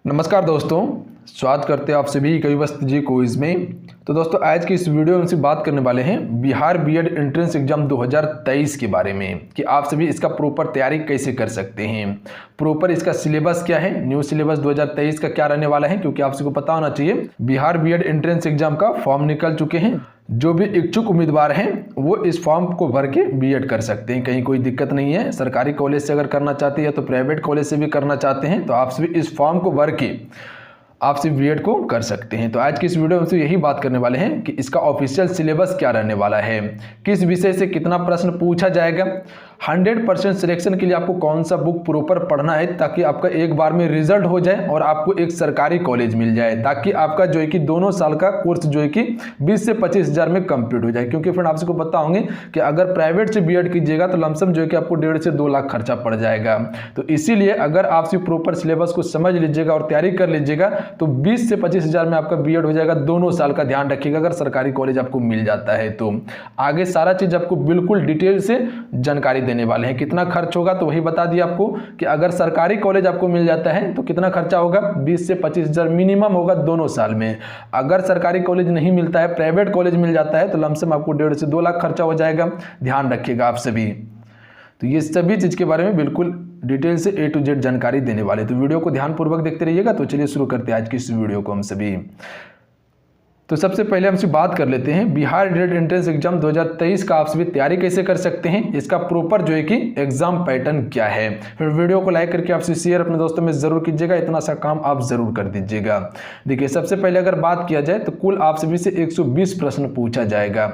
नमस्कार दोस्तों, स्वागत करते हैं आप सभी कवि वस्त जी क्विज में। तो दोस्तों आज की इस वीडियो में हम बात करने वाले हैं बिहार बीएड एंट्रेंस एग्जाम 2023 के बारे में कि आप सभी इसका प्रॉपर तैयारी कैसे कर सकते हैं, प्रॉपर इसका सिलेबस क्या है, न्यू सिलेबस 2023 का क्या रहने वाला है। क्योंकि आप सभी को पता होना चाहिए बिहार बीएड एंट्रेंस एग्जाम का फॉर्म निकल चुके हैं। जो भी इच्छुक उम्मीदवार हैं वो इस फॉर्म को भर के बीएड कर सकते हैं, कहीं कोई दिक्कत नहीं है। सरकारी कॉलेज से अगर करना चाहते हैं या तो प्राइवेट कॉलेज से भी करना चाहते हैं तो आप सभी इस फॉर्म को भर के आप सिर्फ बीएड को कर सकते हैं। तो आज की इस वीडियो में से यही बात करने वाले हैं कि इसका ऑफिशियल सिलेबस क्या रहने वाला है, किस विषय से कितना प्रश्न पूछा जाएगा, 100% सिलेक्शन के लिए आपको कौन सा बुक प्रॉपर पढ़ना है ताकि आपका एक बार में रिजल्ट हो जाए और आपको एक सरकारी कॉलेज मिल जाए, ताकि आपका जो है कि दोनों साल का कोर्स जो है कि 20 से 25 हज़ार में कंप्लीट हो जाए। क्योंकि फ्रेंड आप सबको पता होंगे कि अगर प्राइवेट से बीएड कीजिएगा तो लमसम जो है कि आपको 1.5 से 2 लाख खर्चा पड़ जाएगा। तो इसीलिए अगर आप सिर्फ प्रॉपर सिलेबस को समझ लीजिएगा और तैयारी कर लीजिएगा तो 20 से 25 हज़ार में आपका बीएड हो जाएगा दोनों साल का। ध्यान रखिएगा अगर सरकारी कॉलेज आपको मिल जाता है तो आगे सारा चीज आपको बिल्कुल डिटेल से जानकारी देने वाले हैं। कितना खर्च होगा तो वही बता दिया आपको कि अगर सरकारी कॉलेज आपको मिल जाता है तो कितना खर्चा होगा, 20 से 25 हज़ार मिनिमम होगा दोनों साल में। अगर सरकारी कॉलेज नहीं मिलता है, प्राइवेट कॉलेज मिल जाता है तो लमसम आपको 1.5 से 2 लाख खर्चा हो जाएगा। ध्यान रखिएगा आप सभी। तो ये सभी चीज के बारे में बिल्कुल डिटेल से A to Z जानकारी देने वाले। तो वीडियो को ध्यानपूर्वक देखते रहिएगा। तो चलिए शुरू करते हैं आज की इस वीडियो को हम सभी। तो सबसे पहले हमसे बात कर लेते हैं बिहार बीएड एंट्रेंस एग्जाम 2023 का आप सभी तैयारी कैसे कर सकते हैं, इसका प्रॉपर जो है कि एग्जाम पैटर्न क्या है। फिर वीडियो को लाइक करके आपसे शेयर अपने दोस्तों में जरूर कीजिएगा, इतना सा काम आप जरूर कर दीजिएगा। देखिए सबसे पहले अगर बात किया जाए तो कुल आप सभी से 120 प्रश्न पूछा जाएगा।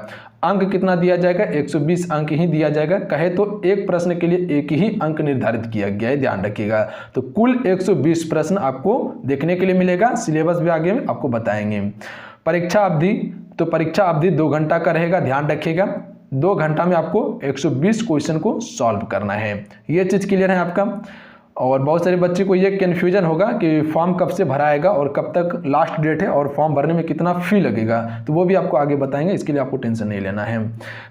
अंक कितना दिया जाएगा, 120 अंक ही दिया जाएगा। कहे तो एक प्रश्न के लिए एक ही अंक निर्धारित किया गया है, ध्यान रखिएगा। तो कुल 120 प्रश्न आपको देखने के लिए मिलेगा। सिलेबस भी आगे में आपको बताएंगे। परीक्षा अवधि, तो परीक्षा अवधि 2 घंटा का रहेगा। ध्यान रखिएगा 2 घंटा में आपको 120 क्वेश्चन को सॉल्व करना है। ये चीज क्लियर है आपका। और बहुत सारे बच्चे को ये कन्फ्यूजन होगा कि फॉर्म कब से भराएगा और कब तक लास्ट डेट है और फॉर्म भरने में कितना फी लगेगा, तो वो भी आपको आगे बताएंगे, इसके लिए आपको टेंशन नहीं लेना है।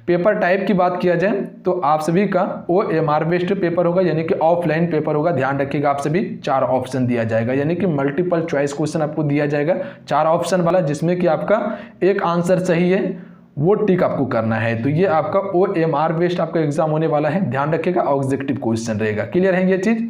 पेपर टाइप की बात किया जाए तो आप सभी का OMR बेस्ड पेपर होगा, यानी कि ऑफलाइन पेपर होगा। ध्यान रखिएगा आप सभी 4 ऑप्शन दिया जाएगा, यानी कि मल्टीपल चॉइस क्वेश्चन आपको दिया जाएगा 4 ऑप्शन वाला, जिसमें कि आपका एक आंसर सही है वो टिक आपको करना है। तो ये आपका OMR बेस्ड आपका एग्जाम होने वाला है। ध्यान रखिएगा ऑब्जेक्टिव क्वेश्चन रहेगा। क्लियर है ये चीज।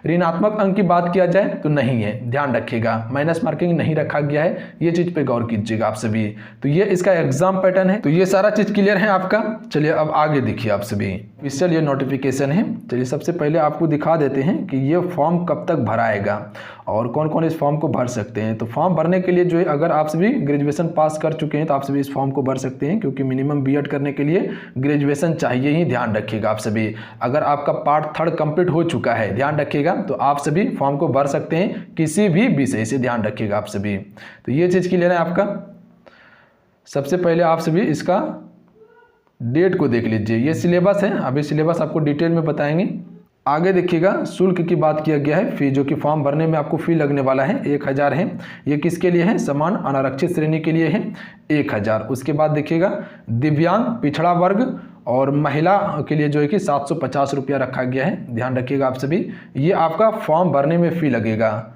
ऋणात्मक अंक की बात किया जाए तो नहीं है, ध्यान रखिएगा माइनस मार्किंग नहीं रखा गया है, ये चीज पे गौर कीजिएगा आप सभी। तो ये इसका एग्जाम पैटर्न है। तो ये सारा चीज क्लियर है आपका। चलिए अब आगे देखिए आप सभी। ऑफिशियल ये नोटिफिकेशन है। चलिए सबसे पहले आपको दिखा देते हैं कि ये फॉर्म कब तक भराएगा और कौन कौन इस फॉर्म को भर सकते हैं। तो फॉर्म भरने के लिए जो है अगर आप सभी ग्रेजुएशन पास कर चुके हैं तो आप सभी इस फॉर्म को भर सकते हैं, क्योंकि मिनिमम बीएड करने के लिए ग्रेजुएशन चाहिए ही। ध्यान रखिएगा आप सभी। अगर आपका पार्ट 3 कंप्लीट हो चुका है, ध्यान रखिएगा, तो आप सभी फॉर्म को भर सकते हैं किसी भी विषय से। ध्यान रखिएगा आप सभी। तो ये चीज क्लियर है आपका। सबसे पहले आप सभी इसका डेट को देख लीजिए। ये सिलेबस है, अभी सिलेबस आपको डिटेल में बताएंगे। आगे देखिएगा शुल्क की बात किया गया है। फी जो कि फॉर्म भरने में आपको फी लगने वाला है 1000 है। ये किसके लिए है, समान अनारक्षित श्रेणी के लिए है 1000। उसके बाद देखिएगा दिव्यांग, पिछड़ा वर्ग और महिला के लिए जो है कि 750 रुपया रखा गया है। ध्यान रखिएगा आप सभी। ये आपका फॉर्म भरने में फी लगेगा।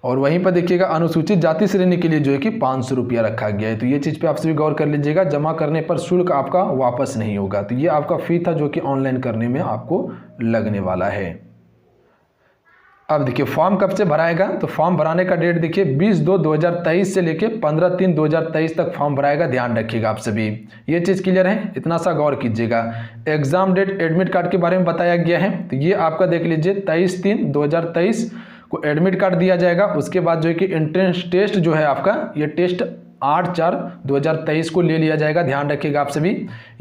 और वहीं पर देखिएगा अनुसूचित जाति श्रेणी के लिए जो है कि 500 रुपया रखा गया है। तो ये चीज़ पे आप सभी गौर कर लीजिएगा। जमा करने पर शुल्क आपका वापस नहीं होगा। तो ये आपका फी था जो कि ऑनलाइन करने में आपको लगने वाला है। अब देखिए फॉर्म कब से भराएगा, तो फॉर्म भराने का डेट देखिए 20/2/2023 से लेके 15/3/2023 तक फॉर्म भराएगा। ध्यान रखिएगा आप सभी। ये चीज़ क्लियर है, इतना सा गौर कीजिएगा। एग्जाम डेट एडमिट कार्ड के बारे में बताया गया है। तो ये आपका देख लीजिए 23/3/2023 को एडमिट कार्ड दिया जाएगा। उसके बाद जो है कि एंट्रेंस टेस्ट जो है आपका, ये टेस्ट 8/4/2023 को ले लिया जाएगा। ध्यान रखिएगा आप सभी।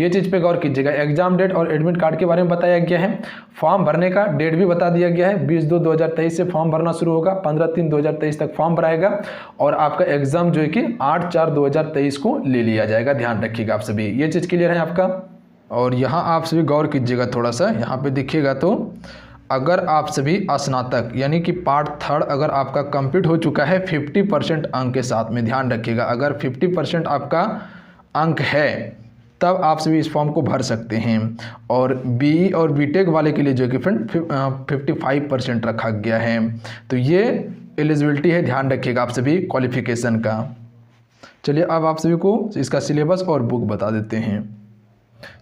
ये चीज़ पे गौर कीजिएगा। एग्जाम डेट और एडमिट कार्ड के बारे में बताया गया है। फॉर्म भरने का डेट भी बता दिया गया है। 20/2/2023 से फॉर्म भरना शुरू होगा, 15/3/2023 तक फॉर्म भराएगा और आपका एग्जाम जो है कि 8/4/2023 को ले लिया जाएगा। ध्यान रखिएगा आप सभी। ये चीज़ क्लियर है आपका। और यहाँ आप सभी गौर कीजिएगा थोड़ा सा, यहाँ पे दिखिएगा तो अगर आप सभी स्नातक यानी कि पार्ट 3 अगर आपका कंप्लीट हो चुका है 50% अंक के साथ में, ध्यान रखिएगा अगर 50% आपका अंक है तब आप सभी इस फॉर्म को भर सकते हैं। और बीई और बीटेक वाले के लिए जो कि फ्रेंड 55% रखा गया है। तो ये एलिजिबिलिटी है, ध्यान रखिएगा आप सभी क्वालिफिकेशन का। चलिए अब आप सभी को इसका सिलेबस और बुक बता देते हैं।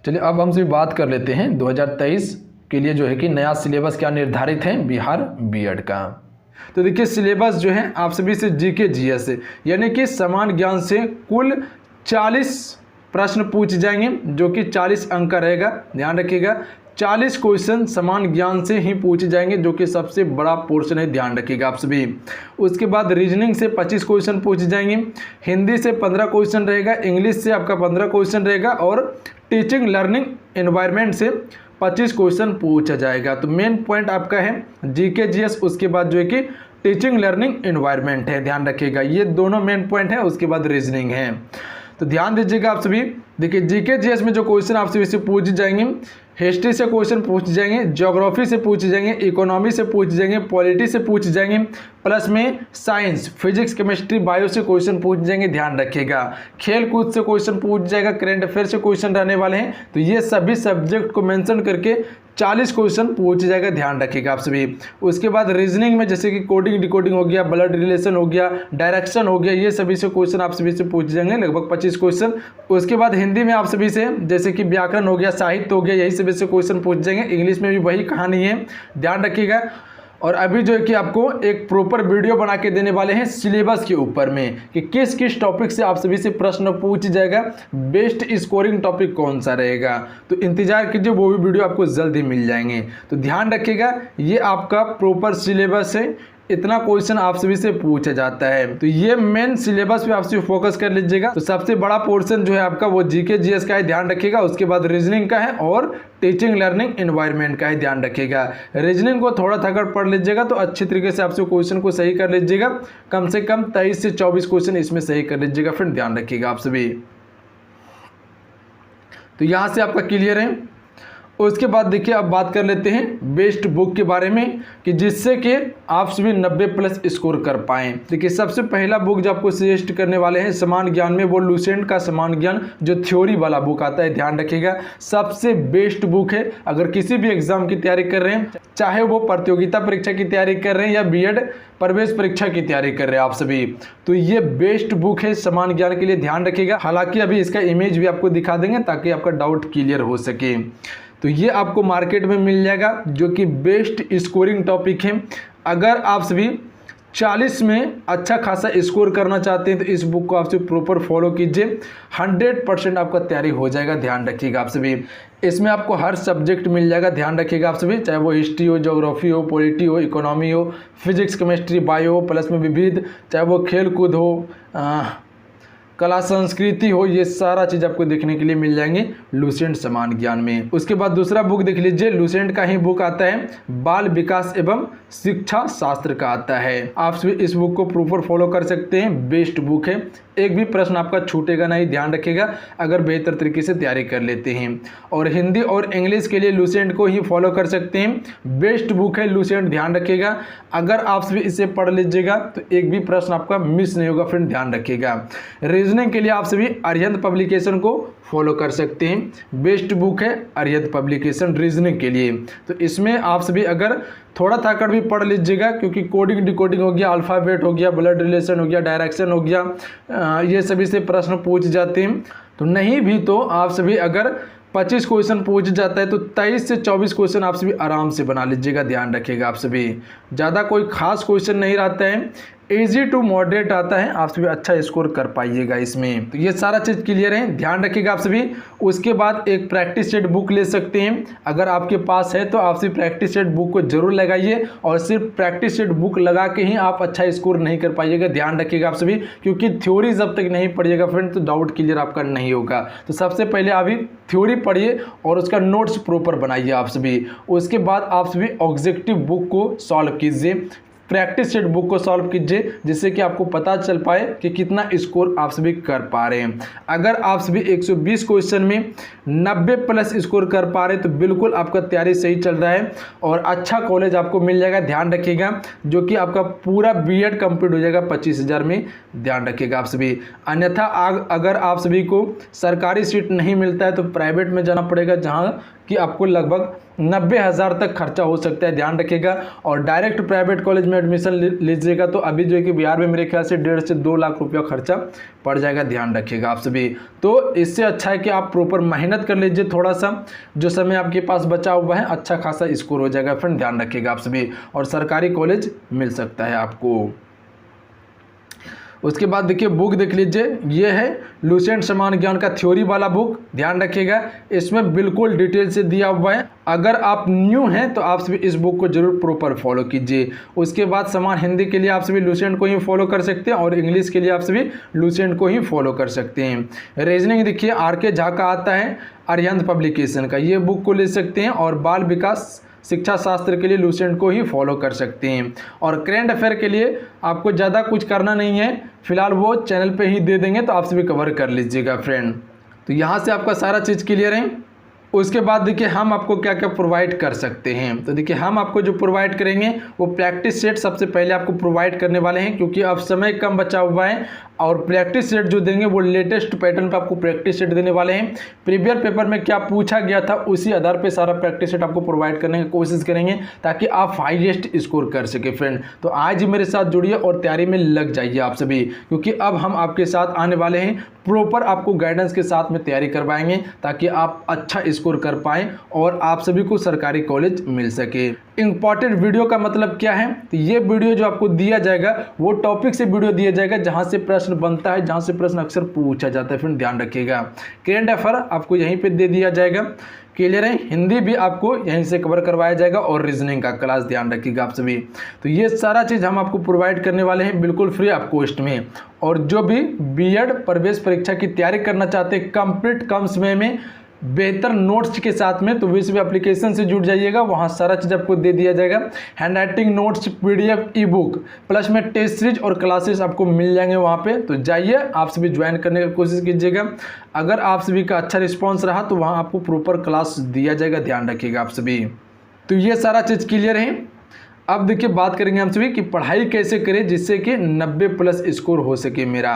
चलिए अब हम सभी बात कर लेते हैं 2023 के लिए जो है कि नया सिलेबस क्या निर्धारित है बिहार बीएड का। तो देखिए सिलेबस जो है आप सभी से जीके जीएस है, यानी कि समान ज्ञान से कुल 40 प्रश्न पूछ जाएंगे जो कि 40 अंक का रहेगा। ध्यान रखिएगा 40 क्वेश्चन समान ज्ञान से ही पूछे जाएंगे जो कि सबसे बड़ा पोर्शन है, ध्यान रखिएगा आप सभी। उसके बाद रीजनिंग से 25 क्वेश्चन पूछे जाएंगे, हिंदी से 15 क्वेश्चन रहेगा, इंग्लिश से आपका 15 क्वेश्चन रहेगा और टीचिंग लर्निंग एनवायरनमेंट से 25 क्वेश्चन पूछा जाएगा। तो मेन पॉइंट आपका है जीके जीएस, उसके बाद जो है कि टीचिंग लर्निंग एनवायरनमेंट है, ध्यान रखिएगा ये दोनों मेन पॉइंट है। उसके बाद रीजनिंग है, तो ध्यान दीजिएगा आप सभी। देखिए जीके जीएस में जो क्वेश्चन आप सभी से पूछे जाएंगे, हिस्ट्री से क्वेश्चन पूछे जाएंगे, ज्योग्राफी से पूछे जाएंगे, इकोनॉमी से पूछे जाएंगे, पॉलिटी से पूछे जाएंगे, प्लस में साइंस, फिजिक्स, केमिस्ट्री, बायो से क्वेश्चन पूछ जाएंगे, ध्यान रखिएगा। खेल कूद से क्वेश्चन पूछ जाएगा, करंट अफेयर से क्वेश्चन रहने वाले हैं। तो ये सभी सब्जेक्ट को मेंशन करके 40 क्वेश्चन पूछ जाएगा, ध्यान रखिएगा आप सभी। उसके बाद रीजनिंग में जैसे कि कोडिंग डिकोडिंग हो गया, ब्लड रिलेशन हो गया, डायरेक्शन हो गया, ये सभी से क्वेश्चन आप सभी से पूछ जाएंगे, लगभग 25 क्वेश्चन। उसके बाद हिंदी में आप सभी से जैसे कि व्याकरण हो गया, साहित्य हो गया, यही सभी से क्वेश्चन पूछ जाएंगे। इंग्लिश में भी वही कहानी है, ध्यान रखिएगा। और अभी जो है कि आपको एक प्रॉपर वीडियो बना के देने वाले हैं सिलेबस के ऊपर में कि किस किस टॉपिक से आप सभी से प्रश्न पूछ जाएगा, बेस्ट स्कोरिंग टॉपिक कौन सा रहेगा। तो इंतजार कीजिए, वो भी वीडियो आपको जल्द ही मिल जाएंगे। तो ध्यान रखिएगा ये आपका प्रॉपर सिलेबस है, इतना क्वेश्चन आप सभी से पूछा जाता है। तो ये मेन सिलेबस पे आप सभी फोकस कर लीजिएगा। तो सबसे बड़ा पोर्शन जो है आपका वो जीके जीएस का है, ध्यान रखिएगा। उसके बाद रीजनिंग का है और टीचिंग लर्निंग एनवायरनमेंट का है, ध्यान रखिएगा। रीजनिंग को थोड़ा थोड़ा पढ़ लीजिएगा तो अच्छी तरीके से आप सभी क्वेश्चन को सही कर लीजिएगा। कम से कम 23 से 24 क्वेश्चन इसमें सही कर लीजिएगा, फिर ध्यान रखिएगा आप सभी। तो यहाँ से आपका क्लियर है। उसके बाद देखिए अब बात कर लेते हैं बेस्ट बुक के बारे में कि जिससे कि आप सभी 90 प्लस स्कोर कर पाएँ। देखिए सबसे पहला बुक जो आपको सजेस्ट करने वाले हैं समान ज्ञान में, वो लूसेंट का समान ज्ञान जो थ्योरी वाला बुक आता है, ध्यान रखिएगा। सबसे बेस्ट बुक है अगर किसी भी एग्जाम की तैयारी कर रहे हैं, चाहे वो प्रतियोगिता परीक्षा की तैयारी कर रहे हैं या बीएड प्रवेश परीक्षा की तैयारी कर रहे हैं आप सभी, तो ये बेस्ट बुक है समान ज्ञान के लिए, ध्यान रखिएगा। हालांकि अभी इसका इमेज भी आपको दिखा देंगे ताकि आपका डाउट क्लियर हो सके। तो ये आपको मार्केट में मिल जाएगा जो कि बेस्ट स्कोरिंग टॉपिक है। अगर आप सभी 40 में अच्छा खासा स्कोर करना चाहते हैं तो इस बुक को आप सभी प्रॉपर फॉलो कीजिए, 100% आपका तैयारी हो जाएगा, ध्यान रखिएगा आप सभी। इसमें आपको हर सब्जेक्ट मिल जाएगा, ध्यान रखिएगा आप सभी, चाहे वो हिस्ट्री हो, ज्योग्राफी हो, पॉलिटी हो, इकोनॉमी हो, फिजिक्स, केमिस्ट्री, बायो हो, प्लस में विविध, चाहे वो खेल कूद हो, कला संस्कृति हो, ये सारा चीज़ आपको देखने के लिए मिल जाएंगे लूसेंट समान ज्ञान में। उसके बाद दूसरा बुक देख लीजिए, लूसेंट का ही बुक आता है, बाल विकास एवं शिक्षा शास्त्र का आता है। आप सभी इस बुक को प्रॉपर फॉलो कर सकते हैं, बेस्ट बुक है, एक भी प्रश्न आपका छूटेगा नहीं, ध्यान रखिएगा अगर बेहतर तरीके से तैयारी कर लेते हैं। और हिंदी और इंग्लिश के लिए लूसेंट को ही फॉलो कर सकते हैं, बेस्ट बुक है लूसेंट, ध्यान रखिएगा। अगर आप सभी इसे पढ़ लीजिएगा तो एक भी प्रश्न आपका मिस नहीं होगा, फ्रेंड ध्यान रखिएगा। रीजनिंग के लिए आप सभी अरिहंत पब्लिकेशन को फॉलो कर सकते हैं, बेस्ट बुक है अरिहंत पब्लिकेशन रीजनिंग के लिए। तो इसमें आप सभी अगर थोड़ा थाकड़ भी पढ़ लीजिएगा क्योंकि कोडिंग डिकोडिंग हो गया, अल्फ़ाबेट हो गया, ब्लड रिलेशन हो गया, डायरेक्शन हो गया, ये सभी से प्रश्न पूछ जाते हैं। तो नहीं भी तो आप सभी अगर 25 क्वेश्चन पूछ जाता है तो 23 से 24 क्वेश्चन आप सभी आराम से बना लीजिएगा, ध्यान रखिएगा आप सभी। ज़्यादा कोई खास क्वेश्चन नहीं रहता है, इजी टू मॉडरेट आता है, आप सभी अच्छा स्कोर कर पाइएगा इसमें। तो ये सारा चीज़ क्लियर है, ध्यान रखिएगा आप सभी। उसके बाद एक प्रैक्टिस सेट बुक ले सकते हैं, अगर आपके पास है तो आप सभी प्रैक्टिस सेट बुक को जरूर लगाइए। और सिर्फ प्रैक्टिस सेट बुक लगा के ही आप अच्छा स्कोर नहीं कर पाइएगा, ध्यान रखिएगा आप सभी, क्योंकि थ्योरी जब तक नहीं पढ़िएगा फ्रेंड तो डाउट क्लियर आपका नहीं होगा। तो सबसे पहले अभी थ्योरी पढ़िए और उसका नोट्स प्रॉपर बनाइए आप सभी। उसके बाद आप सभी ऑब्जेक्टिव बुक को सॉल्व कीजिए, प्रैक्टिस सेट बुक को सॉल्व कीजिए, जिससे कि आपको पता चल पाए कि कितना स्कोर आप सभी कर पा रहे हैं। अगर आप सभी 120 क्वेश्चन में 90 प्लस स्कोर कर पा रहे हैं तो बिल्कुल आपका तैयारी सही चल रहा है और अच्छा कॉलेज आपको मिल जाएगा, ध्यान रखिएगा, जो कि आपका पूरा बीएड कंप्लीट हो जाएगा 25,000 में, ध्यान रखिएगा आप सभी। अन्यथा अगर आप सभी को सरकारी सीट नहीं मिलता है तो प्राइवेट में जाना पड़ेगा, जहाँ कि आपको लगभग 90,000 तक खर्चा हो सकता है, ध्यान रखिएगा। और डायरेक्ट प्राइवेट कॉलेज में एडमिशन लीजिएगा तो अभी जो है कि बिहार में मेरे ख्याल से 1.5 से 2 लाख रुपया खर्चा पड़ जाएगा, ध्यान रखिएगा आप सभी। तो इससे अच्छा है कि आप प्रॉपर मेहनत कर लीजिए, थोड़ा सा जो समय आपके पास बचा हुआ है अच्छा खासा स्कोर हो जाएगा फ्रेंड, ध्यान रखिएगा आप सभी। और सरकारी कॉलेज मिल सकता है आपको। उसके बाद देखिए बुक देख लीजिए, ये है लुसेंट समान ज्ञान का थ्योरी वाला बुक, ध्यान रखिएगा। इसमें बिल्कुल डिटेल से दिया हुआ है। अगर आप न्यू हैं तो आप सभी इस बुक को जरूर प्रॉपर फॉलो कीजिए। उसके बाद समान हिंदी के लिए आप सभी लुसेंट को ही फॉलो कर सकते हैं और इंग्लिश के लिए आप सभी लुसेंट को ही फॉलो कर सकते हैं। रीजनिंग देखिए RK झा का आता है, अरिहंत पब्लिकेशन का, ये बुक को ले सकते हैं। और बाल विकास शिक्षा शास्त्र के लिए लुसेंट को ही फॉलो कर सकते हैं। और करेंट अफेयर के लिए आपको ज़्यादा कुछ करना नहीं है, फिलहाल वो चैनल पे ही दे देंगे तो आप सभी कवर कर लीजिएगा फ्रेंड। तो यहाँ से आपका सारा चीज़ क्लियर है। उसके बाद देखिए हम आपको क्या क्या प्रोवाइड कर सकते हैं। तो देखिए हम आपको जो प्रोवाइड करेंगे वो प्रैक्टिस सेट सबसे पहले आपको प्रोवाइड करने वाले हैं, क्योंकि अब समय कम बचा हुआ है। और प्रैक्टिस सेट जो देंगे वो लेटेस्ट पैटर्न पे आपको प्रैक्टिस सेट देने वाले हैं। प्रीवियस पेपर में क्या पूछा गया था उसी आधार पे सारा प्रैक्टिस सेट आपको प्रोवाइड करने की कोशिश करेंगे ताकि आप हाईएस्ट स्कोर कर सके फ्रेंड। तो आज ही मेरे साथ जुड़िए और तैयारी में लग जाइए आप सभी, क्योंकि अब हम आपके साथ आने वाले हैं, प्रॉपर आपको गाइडेंस के साथ में तैयारी करवाएंगे ताकि आप अच्छा स्कोर कर पाएं और आप सभी को सरकारी कॉलेज मिल सके। इंपॉर्टेंट वीडियो का मतलब क्या है, तो ये वीडियो जो आपको दिया जाएगा वो टॉपिक से वीडियो दिया जाएगा जहां से प्रश्न बनता है, जहां से प्रश्न अक्सर पूछा जाता है फ्रेंड, ध्यान रखिएगा। करेंट अफेयर आपको यहीं पे दे दिया जाएगा, क्लियर है। हिंदी भी आपको यहीं से कवर करवाया जाएगा और रीजनिंग का क्लास, ध्यान रखिएगा आप सभी। तो ये सारा चीज़ हम आपको प्रोवाइड करने वाले हैं बिल्कुल फ्री ऑफ कॉस्ट में। और जो भी बीएड प्रवेश परीक्षा की तैयारी करना चाहते हैं कंप्लीट कम समय में बेहतर नोट्स के साथ में, तो विश्व एप्लीकेशन से जुड़ जाइएगा, वहाँ सारा चीज़ आपको दे दिया जाएगा। हैंड राइटिंग नोट्स, PDF, ई बुक प्लस में टेस्ट सीरीज और क्लासेस आपको मिल जाएंगे वहाँ पे। तो जाइए आप सभी ज्वाइन करने की कोशिश कीजिएगा। अगर आप सभी का अच्छा रिस्पॉन्स रहा तो वहाँ आपको प्रॉपर क्लास दिया जाएगा, ध्यान रखिएगा आप सभी। तो ये सारा चीज़ क्लियर है। अब देखिए बात करेंगे हम सभी कि पढ़ाई कैसे करें जिससे कि 90+ स्कोर हो सके। मेरा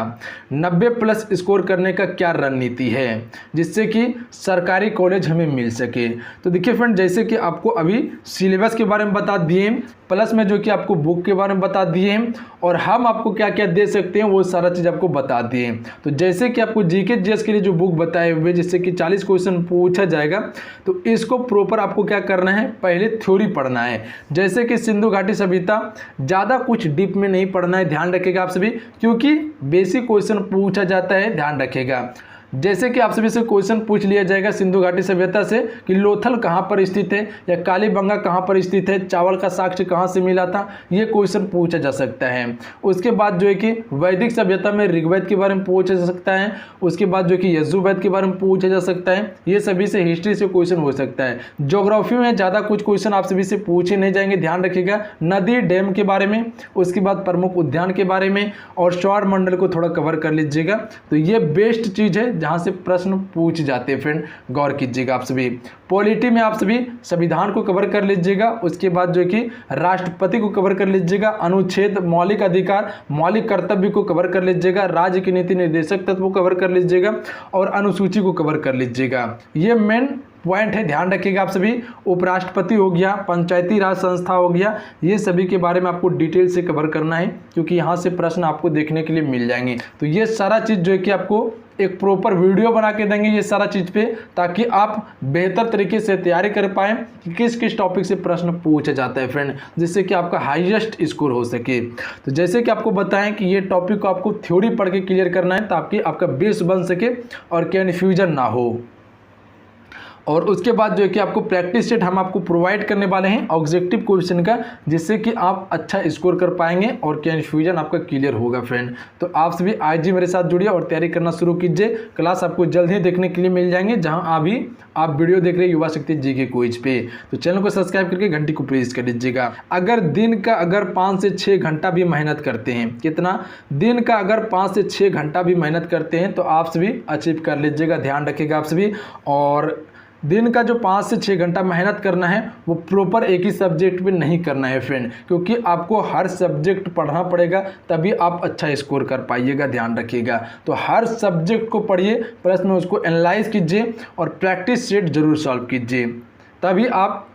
90+ स्कोर करने का क्या रणनीति है जिससे कि सरकारी कॉलेज हमें मिल सके। तो देखिए फ्रेंड, जैसे कि आपको अभी सिलेबस के बारे में बता दिए, प्लस में जो कि आपको बुक के बारे में बता दिए हैं और हम आपको क्या क्या दे सकते हैं वो सारा चीज़ आपको बता दिए। तो जैसे कि आपको GK GS के लिए जो बुक बताए हुए जिससे कि 40 क्वेश्चन पूछा जाएगा, तो इसको प्रॉपर आपको क्या करना है, पहले थ्योरी पढ़ना है। जैसे कि सिंधु घाटी सभ्यता, ज़्यादा कुछ डीप में नहीं पढ़ना है, ध्यान रखिएगा आप सभी, क्योंकि बेसिक क्वेश्चन पूछा जाता है, ध्यान रखिएगा। जैसे कि आप सभी से क्वेश्चन पूछ लिया जाएगा सिंधु घाटी सभ्यता से कि लोथल कहाँ पर स्थित है या कालीबंगा कहाँ पर स्थित है, चावल का साक्ष्य कहाँ से मिला था, ये क्वेश्चन पूछा जा सकता है। उसके बाद जो है कि वैदिक सभ्यता में ऋग्वेद के बारे में पूछा जा सकता है। उसके बाद जो कि यजुर्वेद के बारे में पूछा जा सकता है। ये सभी से हिस्ट्री से क्वेश्चन हो सकता है। ज्योग्राफी में ज़्यादा कुछ क्वेश्चन आप सभी से पूछे नहीं जाएंगे, ध्यान रखिएगा। नदी डैम के बारे में, उसके बाद प्रमुख उद्यान के बारे में और सौर मंडल को थोड़ा कवर कर लीजिएगा। तो ये बेस्ट चीज़ है जहाँ से प्रश्न पूछ जाते हैं फ्रेंड, गौर कीजिएगा आप सभी। पॉलिटी में आप सभी संविधान को कवर कर लीजिएगा। उसके बाद जो कि राष्ट्रपति को कवर कर लीजिएगा। अनुच्छेद, मौलिक अधिकार, मौलिक कर्तव्य को कवर कर लीजिएगा। राज्य की नीति निर्देशक तत्व को कवर कर लीजिएगा और अनुसूची को कवर कर लीजिएगा। ये मेन पॉइंट है, ध्यान रखिएगा आप सभी। उपराष्ट्रपति हो गया, पंचायती राज संस्था हो गया, ये सभी के बारे में आपको डिटेल से कवर करना है क्योंकि यहाँ से प्रश्न आपको देखने के लिए मिल जाएंगे। तो ये सारा चीज़ जो है कि आपको एक प्रॉपर वीडियो बना के देंगे ये सारा चीज़ पे, ताकि आप बेहतर तरीके से तैयारी कर पाएँ कि किस किस टॉपिक से प्रश्न पूछा जाता है फ्रेंड, जिससे कि आपका हाईएस्ट स्कोर हो सके। तो जैसे कि आपको बताएं कि ये टॉपिक को आपको थ्योरी पढ़ के क्लियर करना है ताकि आपका बेस बन सके और कन्फ्यूजन ना हो। और उसके बाद जो है कि आपको प्रैक्टिस सेट हम आपको प्रोवाइड करने वाले हैं ऑब्जेक्टिव क्वेश्चन का, जिससे कि आप अच्छा स्कोर कर पाएंगे और कन्फ्यूजन आपका क्लियर होगा फ्रेंड। तो आप सभी आज ही मेरे साथ जुड़िए और तैयारी करना शुरू कीजिए। क्लास आपको जल्द ही देखने के लिए मिल जाएंगे जहां अभी आप वीडियो देख रहे हैं युवा शक्ति जीके क्विज पे। तो चैनल को सब्सक्राइब करके घंटी को प्रेस कर दीजिएगा। अगर दिन का 5 से 6 घंटा भी मेहनत करते हैं, कितना दिन का 5 से 6 घंटा भी मेहनत करते हैं तो आप सभी अचीव कर लीजिएगा, ध्यान रखिएगा आप सभी। और दिन का जो 5 से 6 घंटा मेहनत करना है वो प्रॉपर एक ही सब्जेक्ट पे नहीं करना है फ्रेंड, क्योंकि आपको हर सब्जेक्ट पढ़ना पड़ेगा तभी आप अच्छा स्कोर कर पाइएगा, ध्यान रखिएगा। तो हर सब्जेक्ट को पढ़िए, प्लस में उसको एनालाइज कीजिए और प्रैक्टिस सेट जरूर सॉल्व कीजिए, तभी आप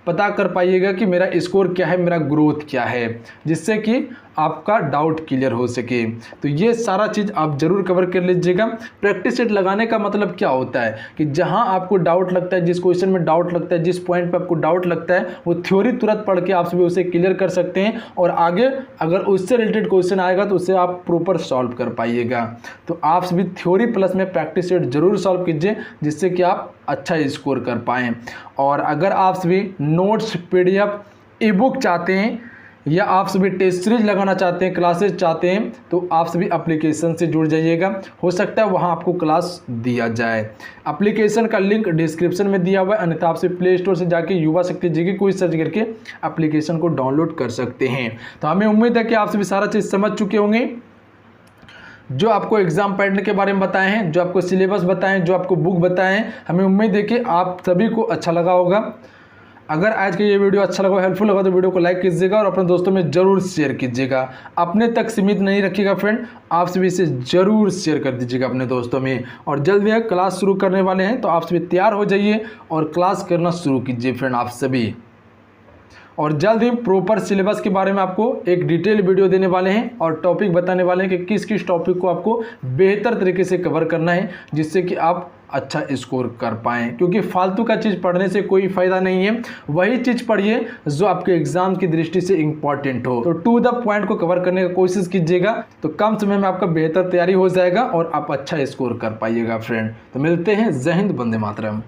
पता कर पाइएगा कि मेरा स्कोर क्या है, मेरा ग्रोथ क्या है, जिससे कि आपका डाउट क्लियर हो सके। तो ये सारा चीज़ आप जरूर कवर कर लीजिएगा। प्रैक्टिस सेट लगाने का मतलब क्या होता है कि जहां आपको डाउट लगता है, जिस क्वेश्चन में डाउट लगता है, जिस पॉइंट पे आपको डाउट लगता है, वो थ्योरी तुरंत पढ़ के आप सभी उसे क्लियर कर सकते हैं और आगे अगर उससे रिलेटेड क्वेश्चन आएगा तो उसे आप प्रॉपर सॉल्व कर पाइएगा। तो आप सभी थ्योरी प्लस में प्रैक्टिस सेट जरूर सॉल्व कीजिए, जिससे कि आप अच्छा स्कोर कर पाएँ। और अगर आप सभी नोट्स, PDF, ई बुक चाहते हैं या आप सभी टेस्ट सीरीज लगाना चाहते हैं, क्लासेस चाहते हैं, तो आप सभी एप्लीकेशन से जुड़ जाइएगा। हो सकता है वहां आपको क्लास दिया जाए। एप्लीकेशन का लिंक डिस्क्रिप्शन में दिया हुआ है, अन्यथा आप से प्ले स्टोर से जाके युवा शक्ति जी की कोई सर्च करके एप्लीकेशन को डाउनलोड कर सकते हैं। तो हमें उम्मीद है कि आप सभी सारा चीज़ समझ चुके होंगे। जो आपको एग्जाम पैटर्न के बारे में बताए हैं, जो आपको सिलेबस बताए हैं, जो आपको बुक बताए हैं, हमें उम्मीद है कि आप सभी को अच्छा लगा होगा। अगर आज का ये वीडियो अच्छा लगा, हेल्पफुल लगा, तो वीडियो को लाइक कीजिएगा और अपने दोस्तों में जरूर शेयर कीजिएगा। अपने तक सीमित नहीं रखिएगा फ्रेंड, आप सभी इसे जरूर शेयर कर दीजिएगा अपने दोस्तों में। और जल्द ही क्लास शुरू करने वाले हैं, तो आप सभी तैयार हो जाइए और क्लास करना शुरू कीजिए फ्रेंड आप सभी। और जल्द ही प्रॉपर सिलेबस के बारे में आपको एक डिटेल वीडियो देने वाले हैं और टॉपिक बताने वाले हैं कि किस किस टॉपिक को आपको बेहतर तरीके से कवर करना है, जिससे कि आप अच्छा स्कोर कर पाएँ। क्योंकि फालतू का चीज़ पढ़ने से कोई फ़ायदा नहीं है, वही चीज़ पढ़िए जो आपके एग्जाम की दृष्टि से इम्पॉर्टेंट हो। तो टू द पॉइंट को कवर करने की कोशिश कीजिएगा, तो कम समय में आपका बेहतर तैयारी हो जाएगा और आप अच्छा स्कोर कर पाइएगा फ्रेंड। तो मिलते हैं। जय हिंद, वंदे मातरम।